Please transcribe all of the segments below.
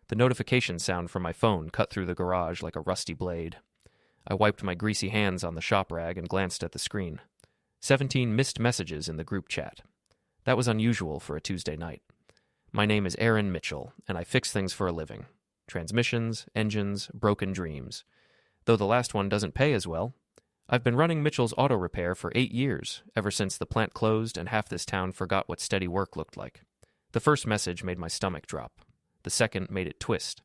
The notification sound from my phone cut through the garage like a rusty blade. I wiped my greasy hands on the shop rag and glanced at the screen. 17 missed messages in the group chat. That was unusual for a Tuesday night. My name is Aaron Mitchell, and I fix things for a living. Transmissions, engines, broken dreams. Though the last one doesn't pay as well. I've been running Mitchell's Auto Repair for 8 years, ever since the plant closed and half this town forgot what steady work looked like. The first message made my stomach drop. The second made it twist.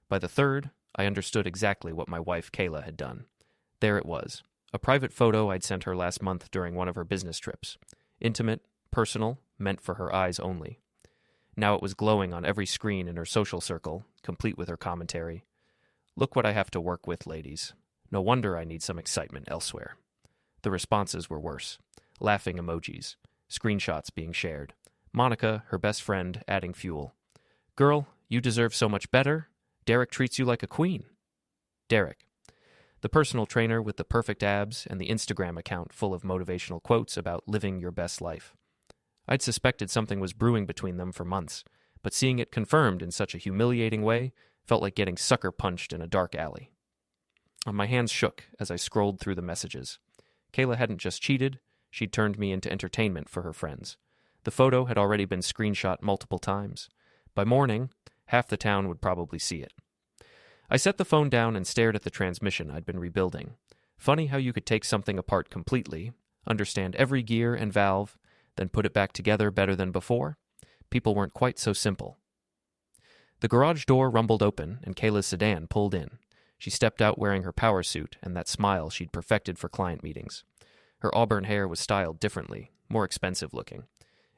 By the third, I understood exactly what my wife Kayla had done. There it was, a private photo I'd sent her last month during one of her business trips. Intimate, personal, meant for her eyes only. Now it was glowing on every screen in her social circle, complete with her commentary. Look what I have to work with, ladies. No wonder I need some excitement elsewhere. The responses were worse. Laughing emojis. Screenshots being shared. Monica, her best friend, adding fuel. Girl, you deserve so much better. Derek treats you like a queen. Derek. The personal trainer with the perfect abs and the Instagram account full of motivational quotes about living your best life. I'd suspected something was brewing between them for months, but seeing it confirmed in such a humiliating way felt like getting sucker punched in a dark alley. My hands shook as I scrolled through the messages. Kayla hadn't just cheated, she'd turned me into entertainment for her friends. The photo had already been screenshot multiple times. By morning, half the town would probably see it. I set the phone down and stared at the transmission I'd been rebuilding. Funny how you could take something apart completely, understand every gear and valve, then put it back together better than before. People weren't quite so simple. The garage door rumbled open and Kayla's sedan pulled in. She stepped out wearing her power suit and that smile she'd perfected for client meetings. Her auburn hair was styled differently, more expensive looking.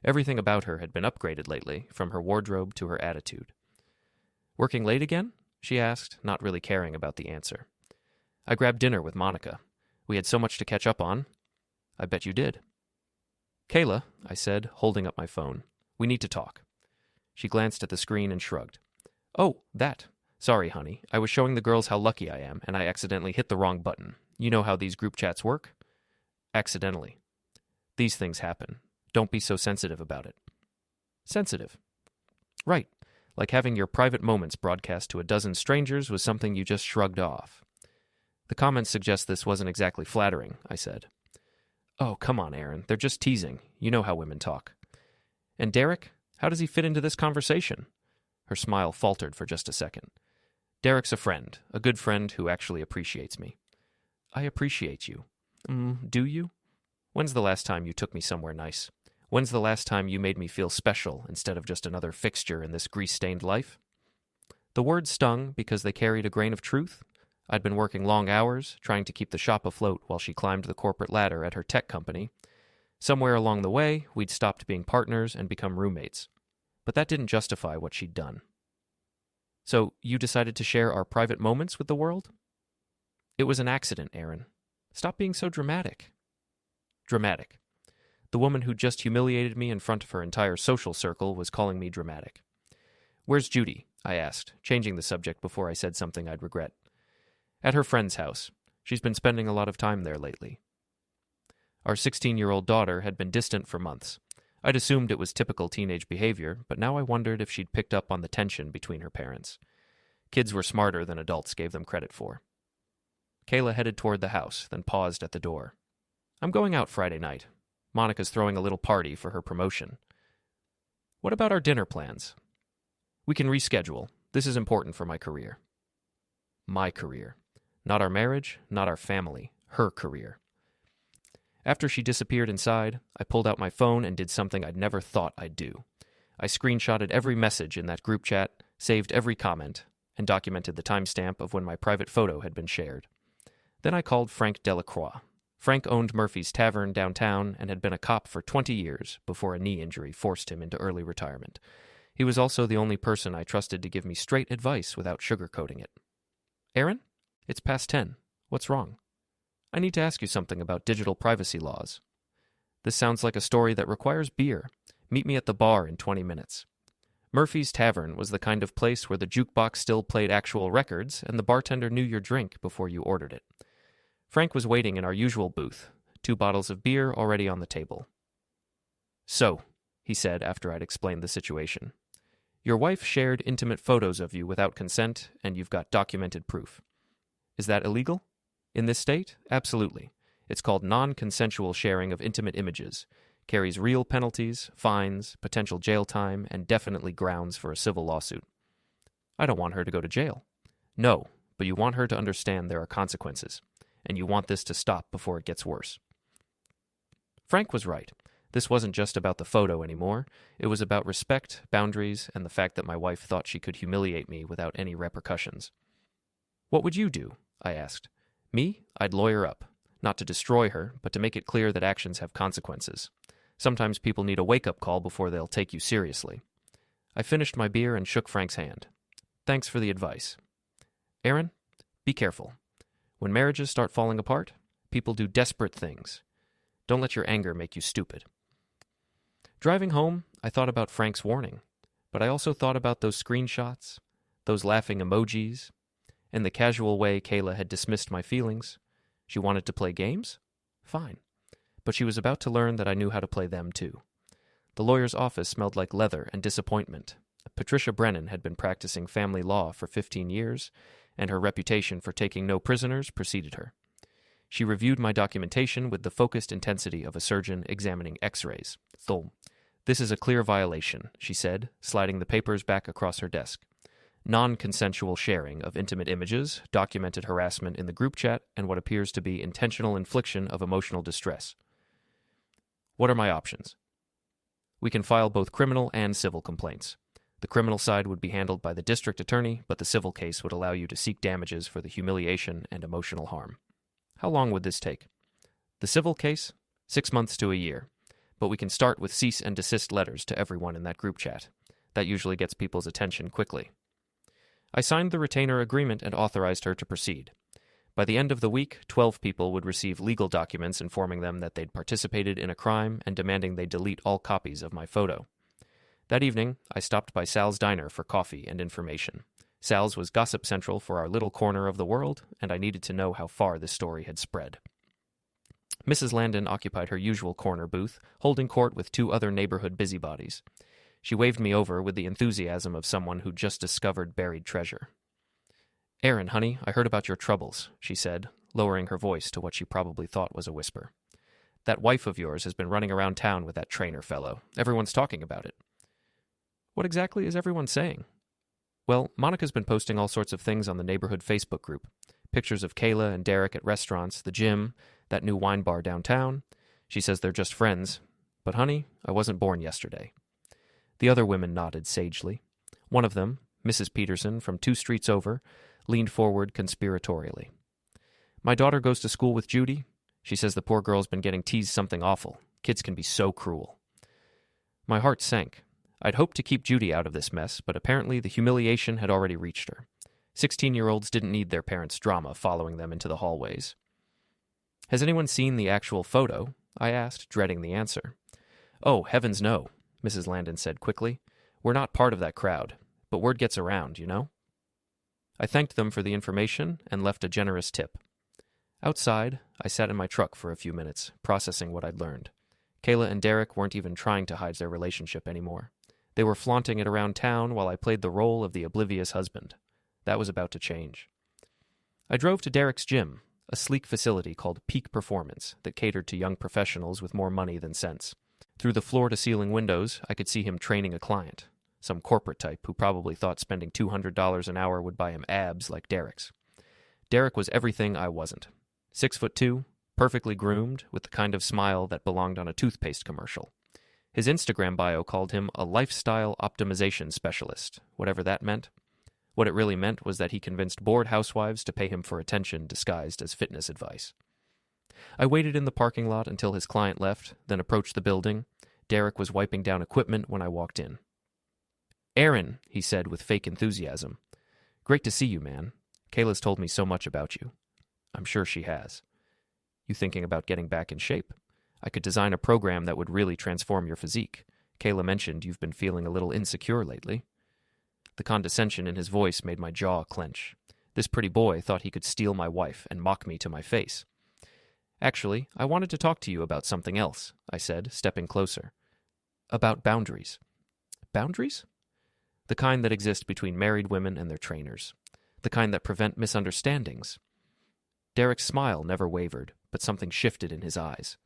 Everything about her had been upgraded lately, from her wardrobe to her attitude. Working late again? She asked, not really caring about the answer. I grabbed dinner with Monica. We had so much to catch up on. I bet you did. Kayla, I said, holding up my phone. We need to talk. She glanced at the screen and shrugged. Oh, that. Sorry, honey. I was showing the girls how lucky I am, and I accidentally hit the wrong button. You know how these group chats work? Accidentally. These things happen. Don't be so sensitive about it. Sensitive. Right. Like having your private moments broadcast to a dozen strangers was something you just shrugged off. The comments suggest this wasn't exactly flattering, I said. Oh, come on, Aaron. They're just teasing. You know how women talk. And Derek? How does he fit into this conversation? Her smile faltered for just a second. Derek's a friend, a good friend who actually appreciates me. I appreciate you. Do you? When's the last time you took me somewhere nice? When's the last time you made me feel special instead of just another fixture in this grease-stained life? The words stung because they carried a grain of truth. I'd been working long hours, trying to keep the shop afloat while she climbed the corporate ladder at her tech company. Somewhere along the way, we'd stopped being partners and become roommates. But that didn't justify what she'd done. So, you decided to share our private moments with the world? It was an accident, Aaron. Stop being so dramatic. Dramatic. The woman who just humiliated me in front of her entire social circle was calling me dramatic. Where's Judy? I asked, changing the subject before I said something I'd regret. At her friend's house. She's been spending a lot of time there lately. Our 16-year-old daughter had been distant for months. I'd assumed it was typical teenage behavior, but now I wondered if she'd picked up on the tension between her parents. Kids were smarter than adults gave them credit for. Kayla headed toward the house, then paused at the door. I'm going out Friday night. Monica's throwing a little party for her promotion. What about our dinner plans? We can reschedule. This is important for my career. My career. Not our marriage, not our family. Her career. After she disappeared inside, I pulled out my phone and did something I'd never thought I'd do. I screenshotted every message in that group chat, saved every comment, and documented the timestamp of when my private photo had been shared. Then I called Frank Delacroix. Frank owned Murphy's Tavern downtown and had been a cop for 20 years before a knee injury forced him into early retirement. He was also the only person I trusted to give me straight advice without sugarcoating it. Aaron? It's past 10. What's wrong? I need to ask you something about digital privacy laws. This sounds like a story that requires beer. Meet me at the bar in 20 minutes. Murphy's Tavern was the kind of place where the jukebox still played actual records and the bartender knew your drink before you ordered it. Frank was waiting in our usual booth, 2 bottles of beer already on the table. So, he said after I'd explained the situation, Your wife shared intimate photos of you without consent, and you've got documented proof. Is that illegal? In this state? Absolutely. It's called non-consensual sharing of intimate images. Carries real penalties, fines, potential jail time, and definitely grounds for a civil lawsuit. I don't want her to go to jail. No, but you want her to understand there are consequences, and you want this to stop before it gets worse. Frank was right. This wasn't just about the photo anymore. It was about respect, boundaries, and the fact that my wife thought she could humiliate me without any repercussions. What would you do? I asked. Me? I'd lawyer up. Not to destroy her, but to make it clear that actions have consequences. Sometimes people need a wake-up call before they'll take you seriously. I finished my beer and shook Frank's hand. Thanks for the advice. Aaron, be careful. When marriages start falling apart, people do desperate things. Don't let your anger make you stupid. Driving home, I thought about Frank's warning, but I also thought about those screenshots, those laughing emojis, and the casual way Kayla had dismissed my feelings. She wanted to play games? Fine. But she was about to learn that I knew how to play them too. The lawyer's office smelled like leather and disappointment. Patricia Brennan had been practicing family law for 15 years, and her reputation for taking no prisoners preceded her. She reviewed my documentation with the focused intensity of a surgeon examining x-rays. This is a clear violation, she said, sliding the papers back across her desk. Non-consensual sharing of intimate images, documented harassment in the group chat, and what appears to be intentional infliction of emotional distress. What are my options? We can file both criminal and civil complaints. The criminal side would be handled by the district attorney, but the civil case would allow you to seek damages for the humiliation and emotional harm. How long would this take? The civil case? 6 months to a year. But we can start with cease and desist letters to everyone in that group chat. That usually gets people's attention quickly. I signed the retainer agreement and authorized her to proceed. By the end of the week, 12 people would receive legal documents informing them that they'd participated in a crime and demanding they delete all copies of my photo. That evening, I stopped by Sal's diner for coffee and information. Sal's was gossip central for our little corner of the world, and I needed to know how far this story had spread. Mrs. Landon occupied her usual corner booth, holding court with 2 other neighborhood busybodies. She waved me over with the enthusiasm of someone who'd just discovered buried treasure. Aaron, honey, I heard about your troubles, she said, lowering her voice to what she probably thought was a whisper. That wife of yours has been running around town with that trainer fellow. Everyone's talking about it. What exactly is everyone saying? Well, Monica's been posting all sorts of things on the neighborhood Facebook group. Pictures of Kayla and Derek at restaurants, the gym, that new wine bar downtown. She says they're just friends. But honey, I wasn't born yesterday. The other women nodded sagely. One of them, Mrs. Peterson from 2 streets over, leaned forward conspiratorially. My daughter goes to school with Judy. She says the poor girl's been getting teased something awful. Kids can be so cruel. My heart sank. I'd hoped to keep Judy out of this mess, but apparently the humiliation had already reached her. 16-year-olds didn't need their parents' drama following them into the hallways. Has anyone seen the actual photo? I asked, dreading the answer. Oh, heavens no, Mrs. Landon said quickly. We're not part of that crowd, but word gets around, you know? I thanked them for the information and left a generous tip. Outside, I sat in my truck for a few minutes, processing what I'd learned. Kayla and Derek weren't even trying to hide their relationship anymore. They were flaunting it around town while I played the role of the oblivious husband. That was about to change. I drove to Derek's gym, a sleek facility called Peak Performance that catered to young professionals with more money than sense. Through the floor-to-ceiling windows, I could see him training a client, some corporate type who probably thought spending $200 an hour would buy him abs like Derek's. Derek was everything I wasn't. 6'2", perfectly groomed, with the kind of smile that belonged on a toothpaste commercial. His Instagram bio called him a lifestyle optimization specialist, whatever that meant. What it really meant was that he convinced bored housewives to pay him for attention disguised as fitness advice. I waited in the parking lot until his client left, then approached the building. Derek was wiping down equipment when I walked in. Aaron, he said with fake enthusiasm. Great to see you, man. Kayla's told me so much about you. I'm sure she has. You thinking about getting back in shape? I could design a program that would really transform your physique. Kayla mentioned you've been feeling a little insecure lately. The condescension in his voice made my jaw clench. This pretty boy thought he could steal my wife and mock me to my face. Actually, I wanted to talk to you about something else, I said, stepping closer. About boundaries. Boundaries? The kind that exist between married women and their trainers. The kind that prevent misunderstandings. Derek's smile never wavered, but something shifted in his eyes.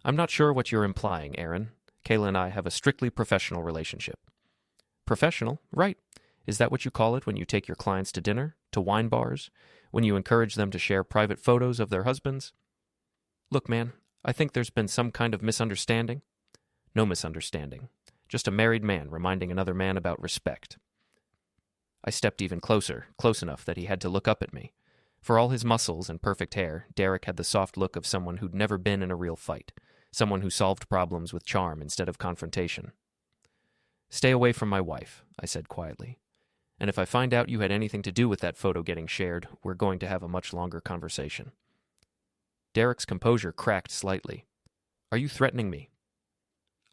I'm not sure what you're implying, Aaron. Kayla and I have a strictly professional relationship. Professional? Right. Is that what you call it when you take your clients to dinner, to wine bars, when you encourage them to share private photos of their husbands? Look, man, I think there's been some kind of misunderstanding. No misunderstanding. Just a married man reminding another man about respect. I stepped even closer, close enough that he had to look up at me. For all his muscles and perfect hair, Derek had the soft look of someone who'd never been in a real fight, someone who solved problems with charm instead of confrontation. Stay away from my wife, I said quietly. And if I find out you had anything to do with that photo getting shared, we're going to have a much longer conversation. Derek's composure cracked slightly. Are you threatening me?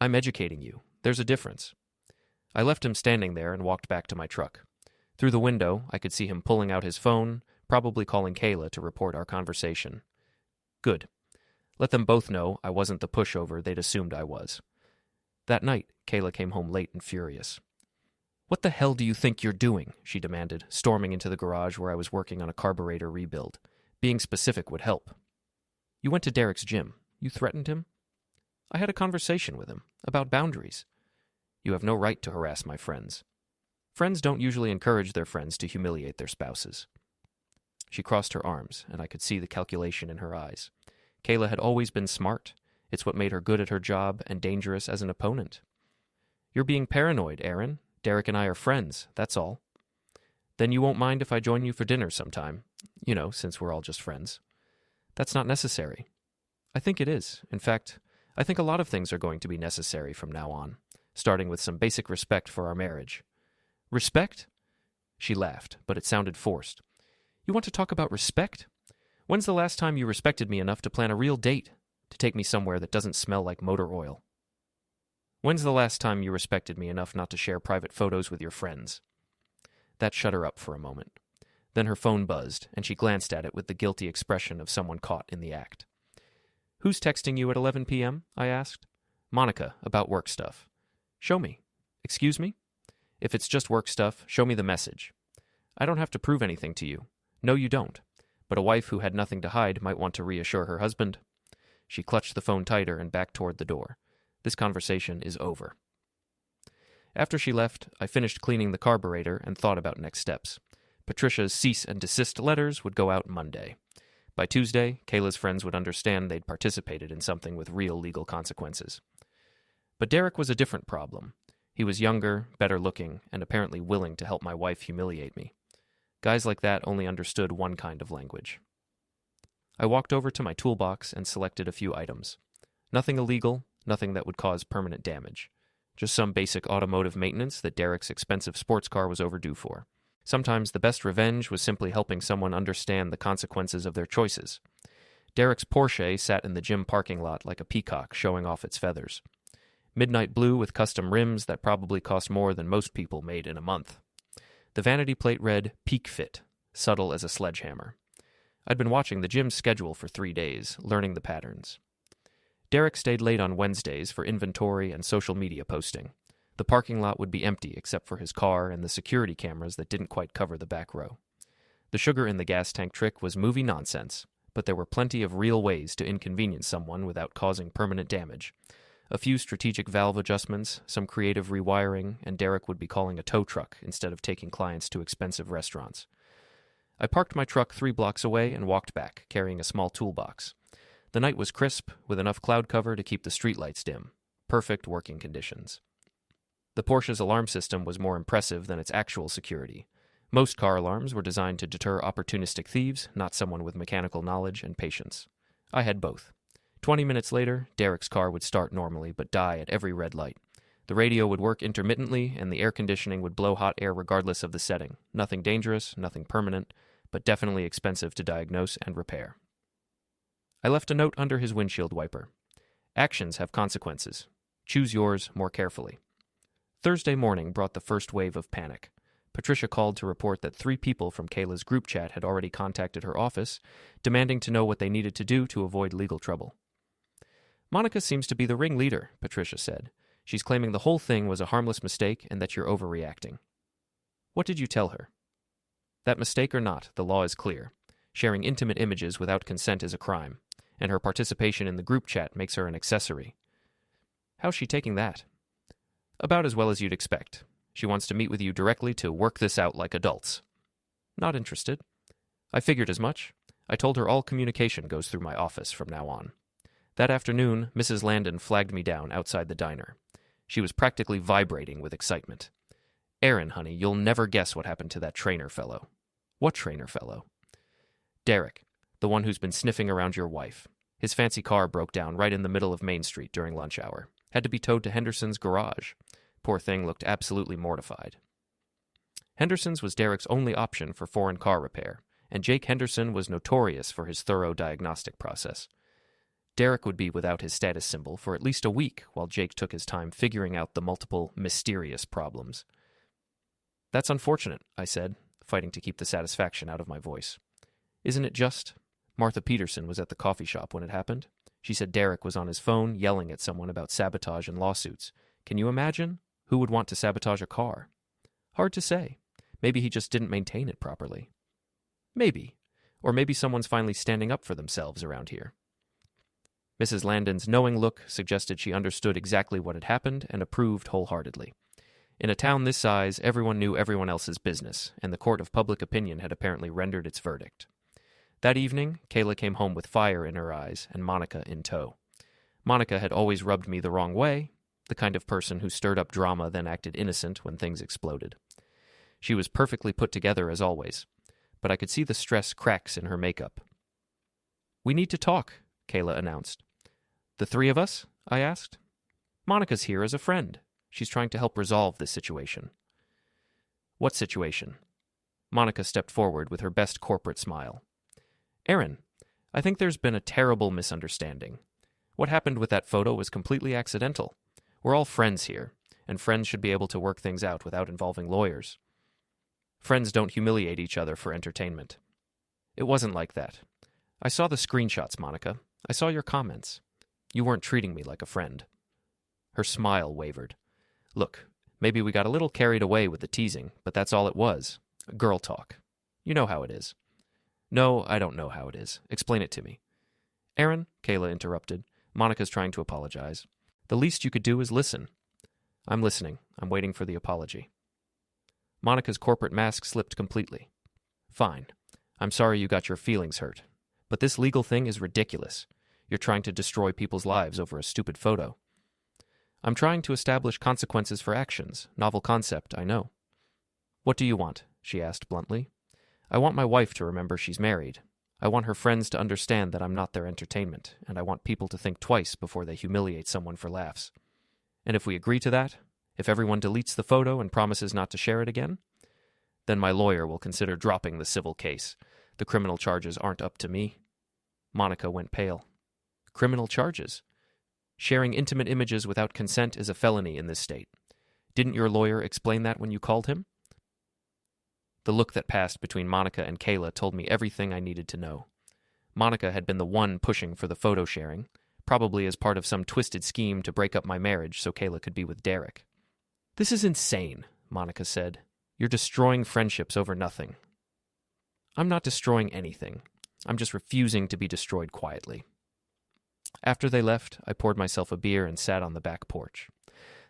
I'm educating you. There's a difference. I left him standing there and walked back to my truck. Through the window, I could see him pulling out his phone, probably calling Kayla to report our conversation. Good. Let them both know I wasn't the pushover they'd assumed I was. That night, Kayla came home late and furious. What the hell do you think you're doing? She demanded, storming into the garage where I was working on a carburetor rebuild. Being specific would help. You went to Derek's gym. You threatened him? I had a conversation with him about boundaries. You have no right to harass my friends. Friends don't usually encourage their friends to humiliate their spouses. She crossed her arms, and I could see the calculation in her eyes. Kayla had always been smart. It's what made her good at her job and dangerous as an opponent. You're being paranoid, Aaron. Derek and I are friends, that's all. Then you won't mind if I join you for dinner sometime. You know, since we're all just friends. That's not necessary. I think it is. In fact, I think a lot of things are going to be necessary from now on, starting with some basic respect for our marriage. Respect? She laughed, but it sounded forced. You want to talk about respect? When's the last time you respected me enough to plan a real date, to take me somewhere that doesn't smell like motor oil? When's the last time you respected me enough not to share private photos with your friends? That shut her up for a moment. Then her phone buzzed, and she glanced at it with the guilty expression of someone caught in the act. Who's texting you at 11 p.m.? I asked. Monica, about work stuff. Show me. Excuse me? If it's just work stuff, show me the message. I don't have to prove anything to you. No, you don't. But a wife who had nothing to hide might want to reassure her husband. She clutched the phone tighter and backed toward the door. This conversation is over. After she left, I finished cleaning the carburetor and thought about next steps. Patricia's cease and desist letters would go out Monday. By Tuesday, Kayla's friends would understand they'd participated in something with real legal consequences. But Derek was a different problem. He was younger, better looking, and apparently willing to help my wife humiliate me. Guys like that only understood one kind of language. I walked over to my toolbox and selected a few items. Nothing illegal, nothing that would cause permanent damage. Just some basic automotive maintenance that Derek's expensive sports car was overdue for. Sometimes the best revenge was simply helping someone understand the consequences of their choices. Derek's Porsche sat in the gym parking lot like a peacock showing off its feathers. Midnight blue with custom rims that probably cost more than most people made in a month. The vanity plate read, Peak Fit, subtle as a sledgehammer. I'd been watching the gym's schedule for 3 days, learning the patterns. Derek stayed late on Wednesdays for inventory and social media posting. The parking lot would be empty except for his car and the security cameras that didn't quite cover the back row. The sugar in the gas tank trick was movie nonsense, but there were plenty of real ways to inconvenience someone without causing permanent damage. A few strategic valve adjustments, some creative rewiring, and Derek would be calling a tow truck instead of taking clients to expensive restaurants. I parked my truck 3 blocks away and walked back, carrying a small toolbox. The night was crisp, with enough cloud cover to keep the streetlights dim. Perfect working conditions. The Porsche's alarm system was more impressive than its actual security. Most car alarms were designed to deter opportunistic thieves, not someone with mechanical knowledge and patience. I had both. 20 minutes later, Derek's car would start normally but die at every red light. The radio would work intermittently, and the air conditioning would blow hot air regardless of the setting. Nothing dangerous, nothing permanent, but definitely expensive to diagnose and repair. I left a note under his windshield wiper. Actions have consequences. Choose yours more carefully. Thursday morning brought the first wave of panic. Patricia called to report that 3 people from Kayla's group chat had already contacted her office, demanding to know what they needed to do to avoid legal trouble. Monica seems to be the ringleader, Patricia said. She's claiming the whole thing was a harmless mistake and that you're overreacting. What did you tell her? That mistake or not, the law is clear. Sharing intimate images without consent is a crime, and her participation in the group chat makes her an accessory. How's she taking that? About as well as you'd expect. She wants to meet with you directly to work this out like adults. Not interested. I figured as much. I told her all communication goes through my office from now on. That afternoon, Mrs. Landon flagged me down outside the diner. She was practically vibrating with excitement. Aaron, honey, you'll never guess what happened to that trainer fellow. What trainer fellow? Derek, the one who's been sniffing around your wife. His fancy car broke down right in the middle of Main Street during lunch hour. Had to be towed to Henderson's garage. Poor thing looked absolutely mortified. Henderson's was Derek's only option for foreign car repair, and Jake Henderson was notorious for his thorough diagnostic process. Derek would be without his status symbol for at least a week while Jake took his time figuring out the multiple mysterious problems. That's unfortunate, I said, fighting to keep the satisfaction out of my voice. Isn't it just? Martha Peterson was at the coffee shop when it happened. She said Derek was on his phone yelling at someone about sabotage and lawsuits. Can you imagine? Who would want to sabotage a car? Hard to say. Maybe he just didn't maintain it properly. Maybe. Or maybe someone's finally standing up for themselves around here. Mrs. Landon's knowing look suggested she understood exactly what had happened and approved wholeheartedly. In a town this size, everyone knew everyone else's business, and the court of public opinion had apparently rendered its verdict. That evening, Kayla came home with fire in her eyes and Monica in tow. Monica had always rubbed me the wrong way, the kind of person who stirred up drama then acted innocent when things exploded. She was perfectly put together as always, but I could see the stress cracks in her makeup. We need to talk, Kayla announced. The three of us? I asked. Monica's here as a friend. She's trying to help resolve this situation. What situation? Monica stepped forward with her best corporate smile. Aaron, I think there's been a terrible misunderstanding. What happened with that photo was completely accidental. We're all friends here, and friends should be able to work things out without involving lawyers. Friends don't humiliate each other for entertainment. It wasn't like that. I saw the screenshots, Monica. I saw your comments. You weren't treating me like a friend. Her smile wavered. Look, maybe we got a little carried away with the teasing, but that's all it was. Girl talk. You know how it is. No, I don't know how it is. Explain it to me. Aaron, Kayla interrupted. Monica's trying to apologize. The least you could do is listen. I'm listening. I'm waiting for the apology. Monica's corporate mask slipped completely. Fine. I'm sorry you got your feelings hurt. But this legal thing is ridiculous. You're trying to destroy people's lives over a stupid photo. I'm trying to establish consequences for actions. Novel concept, I know. What do you want? She asked bluntly. I want my wife to remember she's married. I want her friends to understand that I'm not their entertainment, and I want people to think twice before they humiliate someone for laughs. And if we agree to that, if everyone deletes the photo and promises not to share it again, then my lawyer will consider dropping the civil case. The criminal charges aren't up to me. Monica went pale. Criminal charges? Sharing intimate images without consent is a felony in this state. Didn't your lawyer explain that when you called him? The look that passed between Monica and Kayla told me everything I needed to know. Monica had been the one pushing for the photo sharing, probably as part of some twisted scheme to break up my marriage so Kayla could be with Derek. This is insane, Monica said. You're destroying friendships over nothing. I'm not destroying anything. I'm just refusing to be destroyed quietly. After they left, I poured myself a beer and sat on the back porch.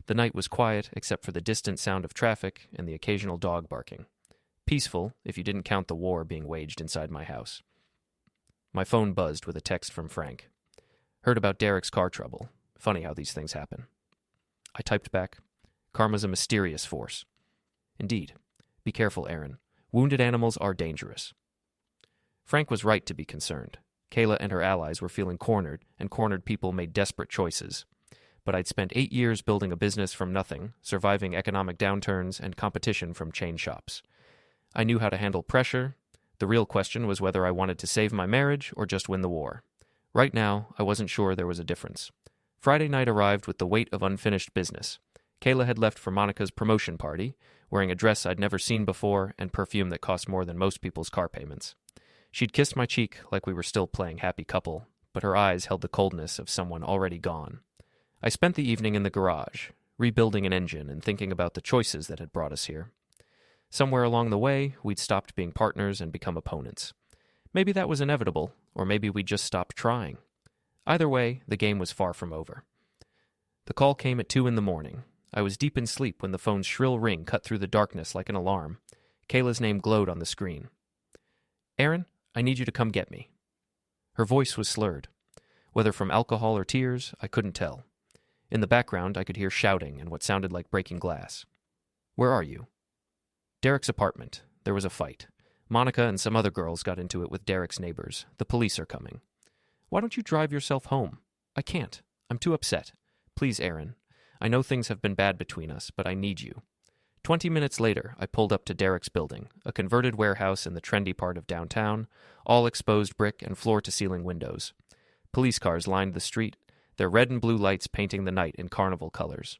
The night was quiet except for the distant sound of traffic and the occasional dog barking. Peaceful, if you didn't count the war being waged inside my house. My phone buzzed with a text from Frank. Heard about Derek's car trouble. Funny how these things happen. I typed back, Karma's a mysterious force. Indeed. Be careful, Aaron. Wounded animals are dangerous. Frank was right to be concerned. Kayla and her allies were feeling cornered, and cornered people made desperate choices. But I'd spent 8 years building a business from nothing, surviving economic downturns and competition from chain shops. I knew how to handle pressure. The real question was whether I wanted to save my marriage or just win the war. Right now, I wasn't sure there was a difference. Friday night arrived with the weight of unfinished business. Kayla had left for Monica's promotion party, wearing a dress I'd never seen before and perfume that cost more than most people's car payments. She'd kissed my cheek like we were still playing happy couple, but her eyes held the coldness of someone already gone. I spent the evening in the garage, rebuilding an engine and thinking about the choices that had brought us here. Somewhere along the way, we'd stopped being partners and become opponents. Maybe that was inevitable, or maybe we just stopped trying. Either way, the game was far from over. The call came at 2 a.m. I was deep in sleep when the phone's shrill ring cut through the darkness like an alarm. Kayla's name glowed on the screen. "Aaron, I need you to come get me." Her voice was slurred. Whether from alcohol or tears, I couldn't tell. In the background, I could hear shouting and what sounded like breaking glass. "Where are you?" "Derek's apartment. There was a fight. Monica and some other girls got into it with Derek's neighbors. The police are coming." "Why don't you drive yourself home?" "I can't. I'm too upset. Please, Aaron. I know things have been bad between us, but I need you." 20 minutes later, I pulled up to Derek's building, a converted warehouse in the trendy part of downtown, all exposed brick and floor-to-ceiling windows. Police cars lined the street, their red and blue lights painting the night in carnival colors.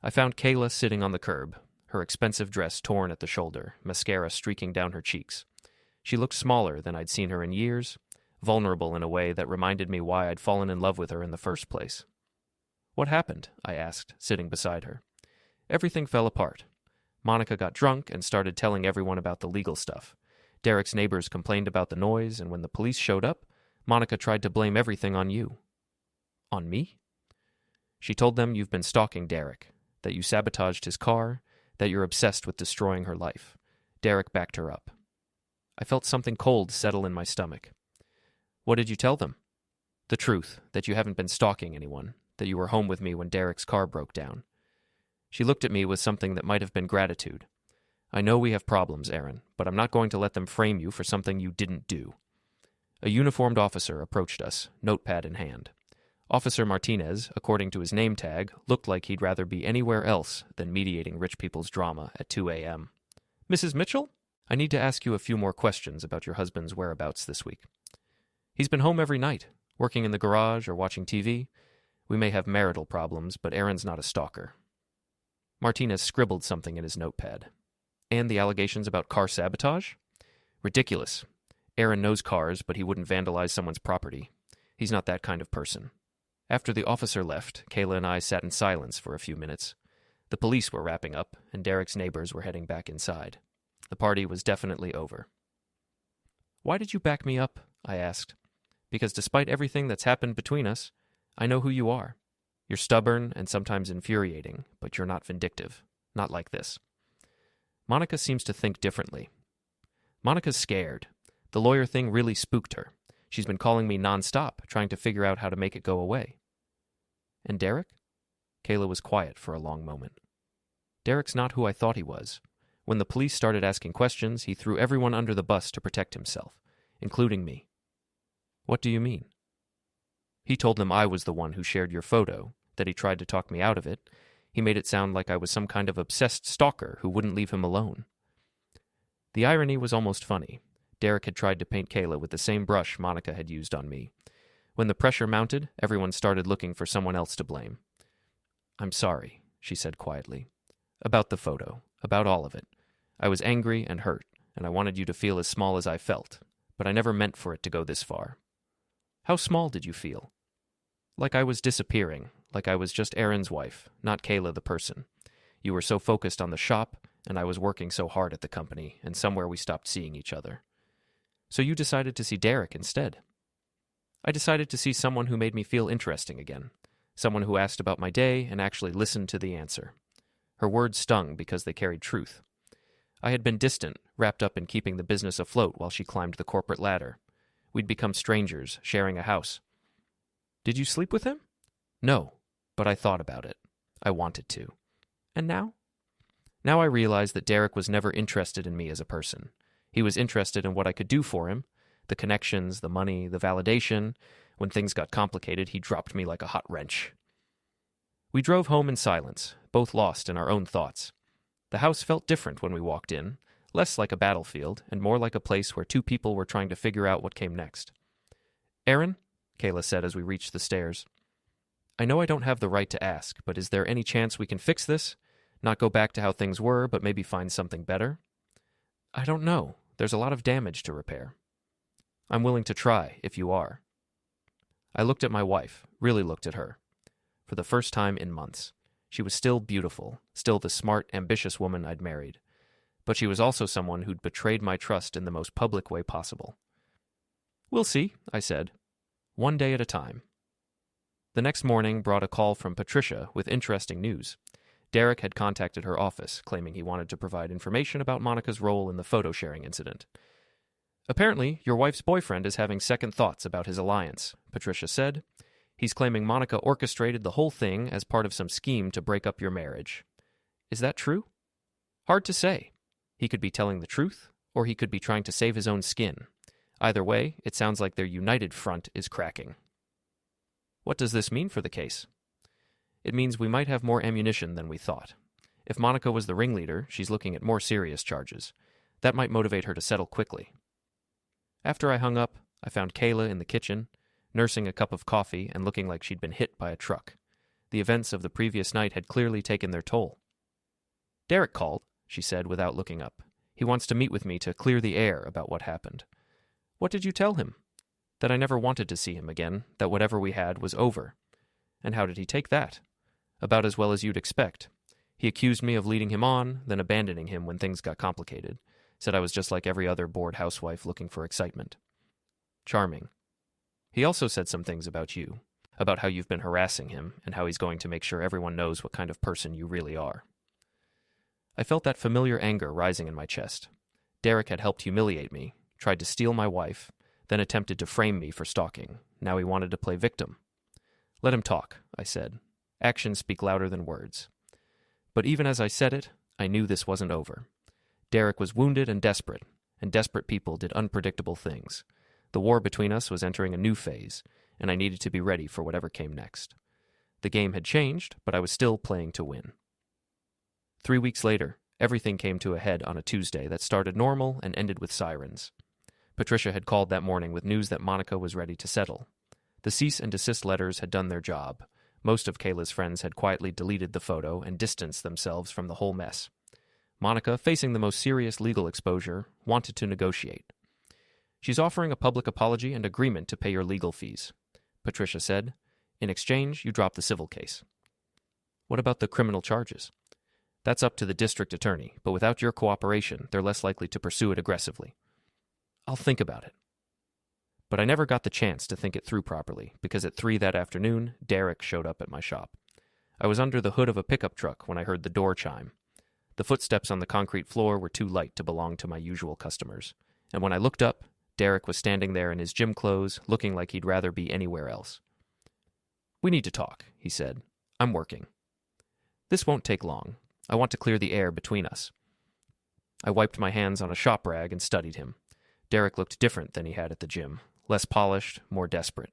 I found Kayla sitting on the curb, her expensive dress torn at the shoulder, mascara streaking down her cheeks. She looked smaller than I'd seen her in years, vulnerable in a way that reminded me why I'd fallen in love with her in the first place. "What happened?" I asked, sitting beside her. "Everything fell apart. Monica got drunk and started telling everyone about the legal stuff. Derek's neighbors complained about the noise, and when the police showed up, Monica tried to blame everything on you." "On me?" "She told them you've been stalking Derek, that you sabotaged his car, that you're obsessed with destroying her life." Derek backed her up. I felt something cold settle in my stomach. "What did you tell them?" "The truth, that you haven't been stalking anyone, that you were home with me when Derek's car broke down." She looked at me with something that might have been gratitude. "I know we have problems, Aaron, but I'm not going to let them frame you for something you didn't do." A uniformed officer approached us, notepad in hand. Officer Martinez, according to his name tag, looked like he'd rather be anywhere else than mediating rich people's drama at 2 a.m. "Mrs. Mitchell? I need to ask you a few more questions about your husband's whereabouts this week." "He's been home every night, working in the garage or watching TV. We may have marital problems, but Aaron's not a stalker." Martinez scribbled something in his notepad. "And the allegations about car sabotage? Ridiculous. Aaron knows cars, but he wouldn't vandalize someone's property. He's not that kind of person." After the officer left, Kayla and I sat in silence for a few minutes. The police were wrapping up, and Derek's neighbors were heading back inside. The party was definitely over. "Why did you back me up?" I asked. "Because despite everything that's happened between us, I know who you are. You're stubborn and sometimes infuriating, but you're not vindictive. Not like this." Monica seems to think differently. Monica's scared. The lawyer thing really spooked her. She's been calling me nonstop, trying to figure out how to make it go away. "And Derek?" Kayla was quiet for a long moment. "Derek's not who I thought he was. When the police started asking questions, he threw everyone under the bus to protect himself, including me." "What do you mean?" "He told them I was the one who shared your photo, that he tried to talk me out of it. He made it sound like I was some kind of obsessed stalker who wouldn't leave him alone." The irony was almost funny. Derek had tried to paint Kayla with the same brush Monica had used on me. When the pressure mounted, everyone started looking for someone else to blame. "I'm sorry," she said quietly. "About the photo, about all of it. I was angry and hurt, and I wanted you to feel as small as I felt, but I never meant for it to go this far." "How small did you feel?" "Like I was disappearing, like I was just Aaron's wife, not Kayla the person. You were so focused on the shop, and I was working so hard at the company, and somewhere we stopped seeing each other. So you decided to see Derek instead." "I decided to see someone who made me feel interesting again, someone who asked about my day and actually listened to the answer." Her words stung because they carried truth. I had been distant, wrapped up in keeping the business afloat while she climbed the corporate ladder. We'd become strangers, sharing a house. "Did you sleep with him?" "No, but I thought about it. I wanted to." "And now?" "Now I realized that Derek was never interested in me as a person. He was interested in what I could do for him, the connections, the money, the validation. When things got complicated, he dropped me like a hot wrench." We drove home in silence, both lost in our own thoughts. The house felt different when we walked in, less like a battlefield and more like a place where two people were trying to figure out what came next. "Aaron," Kayla said as we reached the stairs, "I know I don't have the right to ask, but is there any chance we can fix this? Not go back to how things were, but maybe find something better?" "I don't know. There's a lot of damage to repair." "I'm willing to try, if you are." I looked at my wife, really looked at her. For the first time in months. She was still beautiful, still the smart, ambitious woman I'd married. But she was also someone who'd betrayed my trust in the most public way possible. "We'll see," I said. "One day at a time." The next morning brought a call from Patricia with interesting news. Derek had contacted her office, claiming he wanted to provide information about Monica's role in the photo-sharing incident. "Apparently, your wife's boyfriend is having second thoughts about his alliance," Patricia said. "He's claiming Monica orchestrated the whole thing as part of some scheme to break up your marriage. Is that true? Hard to say. He could be telling the truth, or he could be trying to save his own skin. Either way, it sounds like their united front is cracking." "What does this mean for the case?" "It means we might have more ammunition than we thought. If Monica was the ringleader, she's looking at more serious charges. That might motivate her to settle quickly." After I hung up, I found Kayla in the kitchen, nursing a cup of coffee and looking like she'd been hit by a truck. The events of the previous night had clearly taken their toll. "Derek called," she said without looking up. "He wants to meet with me to clear the air about what happened." "What did you tell him?" "That I never wanted to see him again, that whatever we had was over." "And how did he take that?" "About as well as you'd expect. He accused me of leading him on, then abandoning him when things got complicated. Said I was just like every other bored housewife looking for excitement." "Charming." "He also said some things about you, about how you've been harassing him, and how he's going to make sure everyone knows what kind of person you really are." I felt that familiar anger rising in my chest. Derek had helped humiliate me, tried to steal my wife, then attempted to frame me for stalking. Now he wanted to play victim. "Let him talk," I said. "Actions speak louder than words." But even as I said it, I knew this wasn't over. Derek was wounded and desperate people did unpredictable things. The war between us was entering a new phase, and I needed to be ready for whatever came next. The game had changed, but I was still playing to win. 3 weeks later, everything came to a head on a Tuesday that started normal and ended with sirens. Patricia had called that morning with news that Monica was ready to settle. The cease and desist letters had done their job. Most of Kayla's friends had quietly deleted the photo and distanced themselves from the whole mess. Monica, facing the most serious legal exposure, wanted to negotiate. "She's offering a public apology and agreement to pay your legal fees," Patricia said. "In exchange, you drop the civil case." "What about the criminal charges?" "That's up to the district attorney, but without your cooperation, they're less likely to pursue it aggressively." "I'll think about it." But I never got the chance to think it through properly, because at 3 that afternoon, Derek showed up at my shop. I was under the hood of a pickup truck when I heard the door chime. The footsteps on the concrete floor were too light to belong to my usual customers, and when I looked up, Derek was standing there in his gym clothes, looking like he'd rather be anywhere else. "We need to talk," he said. "I'm working." "This won't take long. I want to clear the air between us." I wiped my hands on a shop rag and studied him. Derek looked different than he had at the gym. Less polished, more desperate.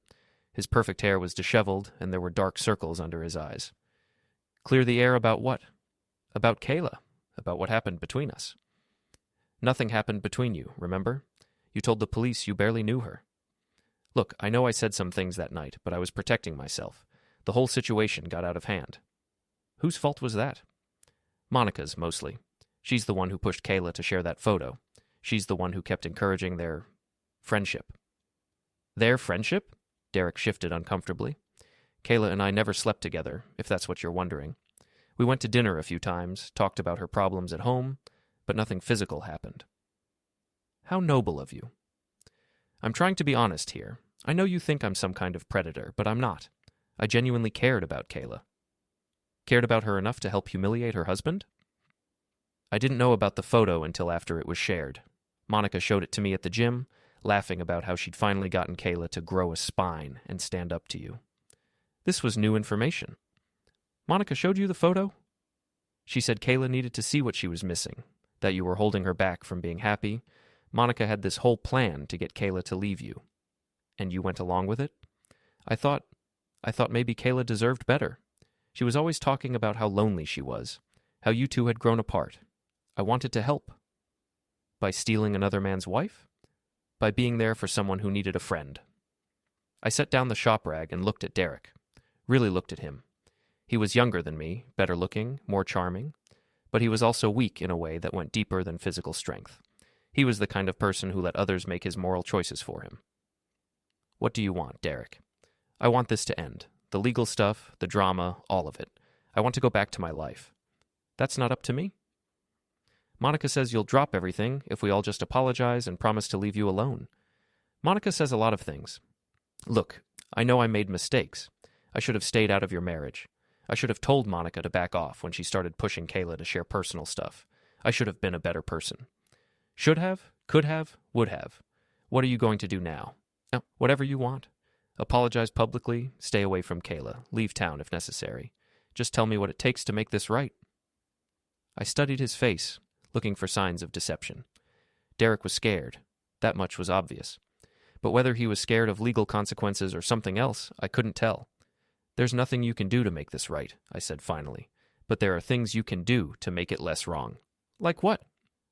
His perfect hair was disheveled, and there were dark circles under his eyes. "Clear the air about what?" "About Kayla. About what happened between us." "Nothing happened between you, remember? You told the police you barely knew her." "Look, I know I said some things that night, but I was protecting myself. The whole situation got out of hand." "Whose fault was that?" "Monica's, mostly. She's the one who pushed Kayla to share that photo. She's the one who kept encouraging their friendship." "Their friendship?" Derek shifted uncomfortably. "Kayla and I never slept together, if that's what you're wondering. We went to dinner a few times, talked about her problems at home, but nothing physical happened." "How noble of you." "I'm trying to be honest here. I know you think I'm some kind of predator, but I'm not. I genuinely cared about Kayla." "Cared about her enough to help humiliate her husband?" "I didn't know about the photo until after it was shared. Monica showed it to me at the gym, laughing about how she'd finally gotten Kayla to grow a spine and stand up to you." "This was new information." "Monica showed you the photo?" "She said Kayla needed to see what she was missing, that you were holding her back from being happy. Monica had this whole plan to get Kayla to leave you. And you went along with it? I thought maybe Kayla deserved better. She was always talking about how lonely she was, how you two had grown apart. I wanted to help." "By stealing another man's wife?" "By being there for someone who needed a friend." I set down the shop rag and looked at Derek. Really looked at him. He was younger than me, better looking, more charming, but he was also weak in a way that went deeper than physical strength. He was the kind of person who let others make his moral choices for him. "What do you want, Derek?" "I want this to end. The legal stuff, the drama, all of it. I want to go back to my life. That's not up to me. Monica says you'll drop everything if we all just apologize and promise to leave you alone. Monica says a lot of things. Look, I know I made mistakes. I should have stayed out of your marriage. I should have told Monica to back off when she started pushing Kayla to share personal stuff. I should have been a better person. Should have, could have, would have. What are you going to do now? Whatever you want. Apologize publicly, stay away from Kayla, leave town if necessary. Just tell me what it takes to make this right. I studied his face, looking for signs of deception. Derek was scared. That much was obvious. But whether he was scared of legal consequences or something else, I couldn't tell. There's nothing you can do to make this right, I said finally. But there are things you can do to make it less wrong. Like what?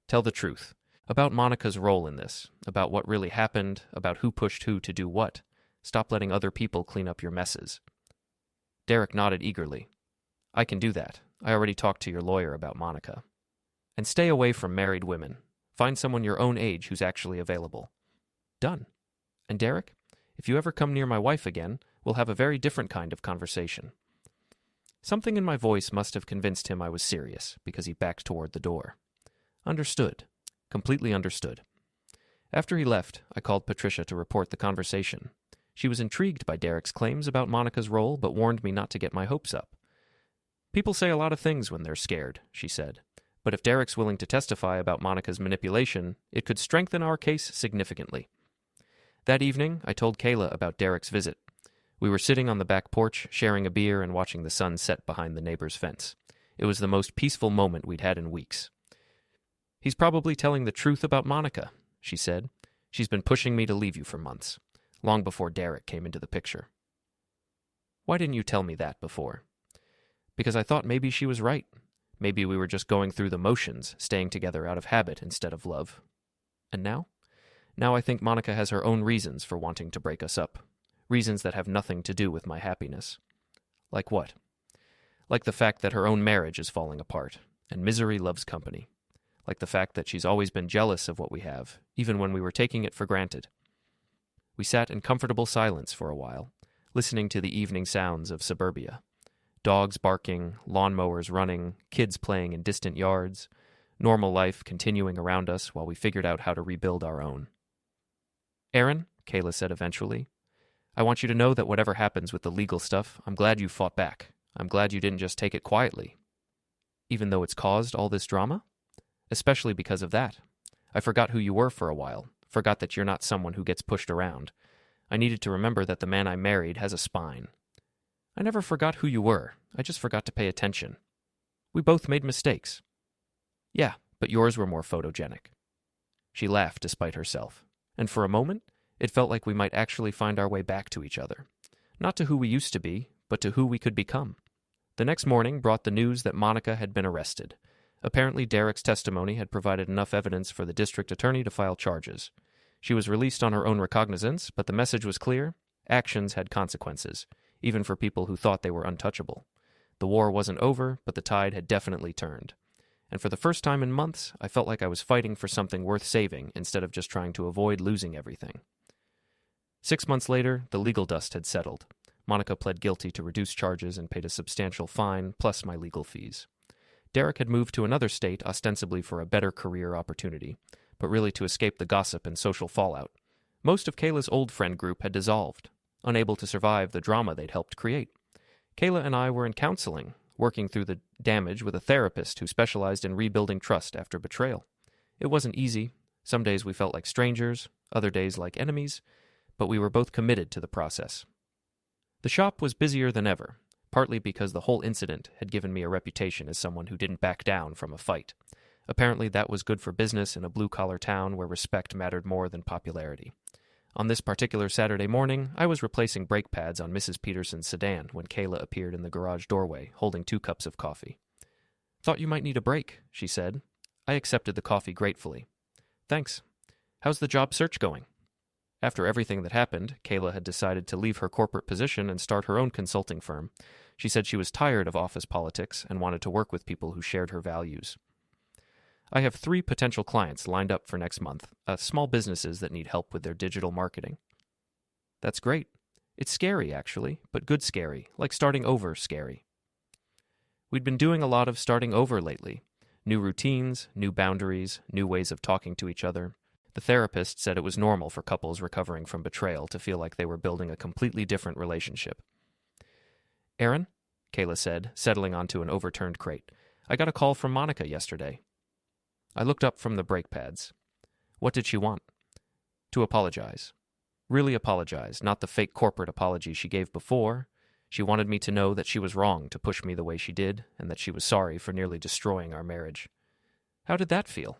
Tell the truth. About Monica's role in this, about what really happened, about who pushed who to do what. Stop letting other people clean up your messes. Derek nodded eagerly. I can do that. I already talked to your lawyer about Monica. And stay away from married women. Find someone your own age who's actually available. Done. And Derek, if you ever come near my wife again, we'll have a very different kind of conversation. Something in my voice must have convinced him I was serious, because he backed toward the door. Understood. Completely understood. After he left, I called Patricia to report the conversation. She was intrigued by Derek's claims about Monica's role, but warned me not to get my hopes up. People say a lot of things when they're scared, she said. But if Derek's willing to testify about Monica's manipulation, it could strengthen our case significantly. That evening, I told Kayla about Derek's visit. We were sitting on the back porch, sharing a beer and watching the sun set behind the neighbor's fence. It was the most peaceful moment we'd had in weeks. He's probably telling the truth about Monica, she said. She's been pushing me to leave you for months, long before Derek came into the picture. Why didn't you tell me that before? Because I thought maybe she was right. Maybe we were just going through the motions, staying together out of habit instead of love. And now? Now I think Monica has her own reasons for wanting to break us up. Reasons that have nothing to do with my happiness. Like what? Like the fact that her own marriage is falling apart, and misery loves company. Like the fact that she's always been jealous of what we have, even when we were taking it for granted. We sat in comfortable silence for a while, listening to the evening sounds of suburbia. Dogs barking, lawnmowers running, kids playing in distant yards, normal life continuing around us while we figured out how to rebuild our own. Aaron, Kayla said eventually, I want you to know that whatever happens with the legal stuff, I'm glad you fought back. I'm glad you didn't just take it quietly. Even though it's caused all this drama? Especially because of that. I forgot who you were for a while, forgot that you're not someone who gets pushed around. I needed to remember that the man I married has a spine. I never forgot who you were, I just forgot to pay attention. We both made mistakes. Yeah, but yours were more photogenic. She laughed despite herself, and for a moment, it felt like we might actually find our way back to each other. Not to who we used to be, but to who we could become. The next morning brought the news that Monica had been arrested. Apparently, Derek's testimony had provided enough evidence for the district attorney to file charges. She was released on her own recognizance, but the message was clear. Actions had consequences, even for people who thought they were untouchable. The war wasn't over, but the tide had definitely turned. And for the first time in months, I felt like I was fighting for something worth saving instead of just trying to avoid losing everything. 6 months later, the legal dust had settled. Monica pled guilty to reduced charges and paid a substantial fine, plus my legal fees. Derek had moved to another state ostensibly for a better career opportunity, but really to escape the gossip and social fallout. Most of Kayla's old friend group had dissolved, unable to survive the drama they'd helped create. Kayla and I were in counseling, working through the damage with a therapist who specialized in rebuilding trust after betrayal. It wasn't easy. Some days we felt like strangers, other days like enemies, but we were both committed to the process. The shop was busier than ever, partly because the whole incident had given me a reputation as someone who didn't back down from a fight. Apparently that was good for business in a blue-collar town where respect mattered more than popularity. On this particular Saturday morning, I was replacing brake pads on Mrs. Peterson's sedan when Kayla appeared in the garage doorway, holding 2 cups of coffee. "Thought you might need a break," she said. I accepted the coffee gratefully. "Thanks. How's the job search going?" After everything that happened, Kayla had decided to leave her corporate position and start her own consulting firm. She said she was tired of office politics and wanted to work with people who shared her values. I have 3 potential clients lined up for next month, small businesses that need help with their digital marketing. That's great. It's scary, actually, but good scary, like starting over scary. We'd been doing a lot of starting over lately. New routines, new boundaries, new ways of talking to each other. The therapist said it was normal for couples recovering from betrayal to feel like they were building a completely different relationship. "Aaron," Kayla said, settling onto an overturned crate, "I got a call from Monica yesterday." I looked up from the brake pads. What did she want? To apologize. Really apologize, not the fake corporate apology she gave before. She wanted me to know that she was wrong to push me the way she did, and that she was sorry for nearly destroying our marriage. How did that feel?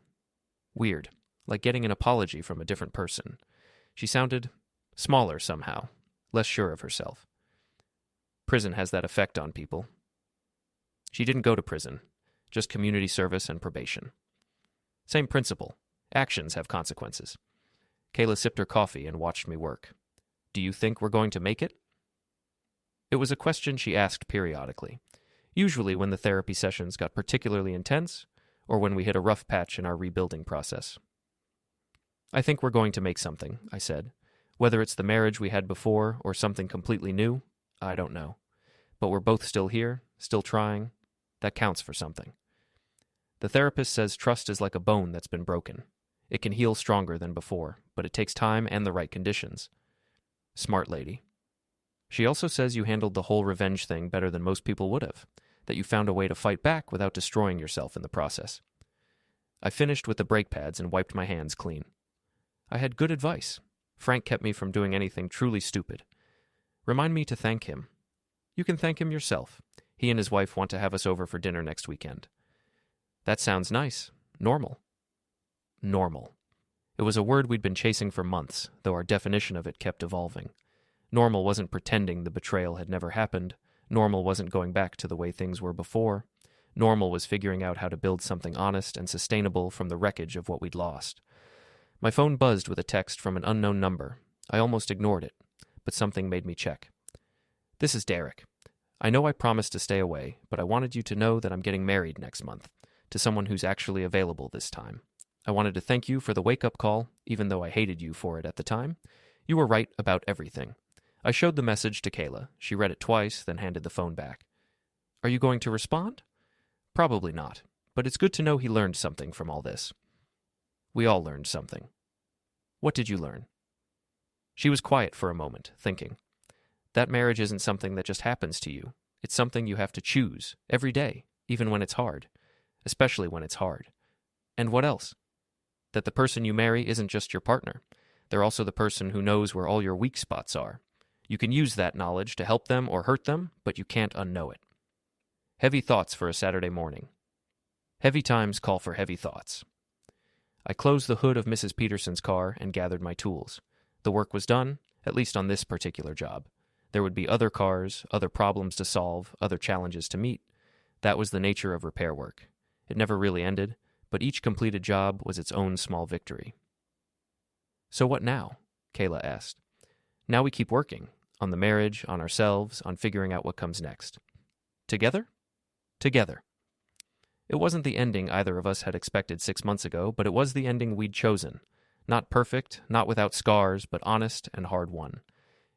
Weird, like getting an apology from a different person. She sounded smaller somehow, less sure of herself. Prison has that effect on people. She didn't go to prison, just community service and probation. Same principle. Actions have consequences. Kayla sipped her coffee and watched me work. "Do you think we're going to make it?" It was a question she asked periodically, usually when the therapy sessions got particularly intense or when we hit a rough patch in our rebuilding process. "I think we're going to make something," I said. "Whether it's the marriage we had before or something completely new, I don't know. But we're both still here, still trying. That counts for something." The therapist says trust is like a bone that's been broken. It can heal stronger than before, but it takes time and the right conditions. Smart lady. She also says you handled the whole revenge thing better than most people would have, that you found a way to fight back without destroying yourself in the process. I finished with the brake pads and wiped my hands clean. I had good advice. Frank kept me from doing anything truly stupid. Remind me to thank him. You can thank him yourself. He and his wife want to have us over for dinner next weekend. That sounds nice. Normal. Normal. It was a word we'd been chasing for months, though our definition of it kept evolving. Normal wasn't pretending the betrayal had never happened. Normal wasn't going back to the way things were before. Normal was figuring out how to build something honest and sustainable from the wreckage of what we'd lost. My phone buzzed with a text from an unknown number. I almost ignored it, but something made me check. "This is Derek. I know I promised to stay away, but I wanted you to know that I'm getting married next month, to someone who's actually available this time. I wanted to thank you for the wake-up call, even though I hated you for it at the time. You were right about everything." I showed the message to Kayla. She read it twice, then handed the phone back. "Are you going to respond?" "Probably not, but it's good to know he learned something from all this." We all learned something. "What did you learn?" She was quiet for a moment, thinking. "That marriage isn't something that just happens to you. It's something you have to choose, every day, even when it's hard. Especially when it's hard. And what else? That the person you marry isn't just your partner. They're also the person who knows where all your weak spots are. You can use that knowledge to help them or hurt them, but you can't unknow it." Heavy thoughts for a Saturday morning. Heavy times call for heavy thoughts. I closed the hood of Mrs. Peterson's car and gathered my tools. The work was done, at least on this particular job. There would be other cars, other problems to solve, other challenges to meet. That was the nature of repair work. It never really ended, but each completed job was its own small victory. "So what now?" Kayla asked. "Now we keep working. On the marriage, on ourselves, on figuring out what comes next." "Together?" "Together." It wasn't the ending either of us had expected 6 months ago, but it was the ending we'd chosen. Not perfect, not without scars, but honest and hard-won.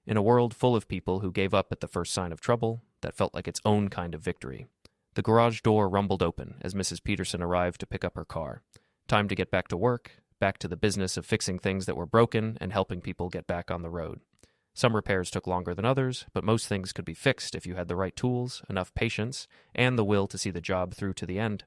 In a world full of people who gave up at the first sign of trouble, that felt like its own kind of victory. The garage door rumbled open as Mrs. Peterson arrived to pick up her car. Time to get back to work, back to the business of fixing things that were broken and helping people get back on the road. Some repairs took longer than others, but most things could be fixed if you had the right tools, enough patience, and the will to see the job through to the end.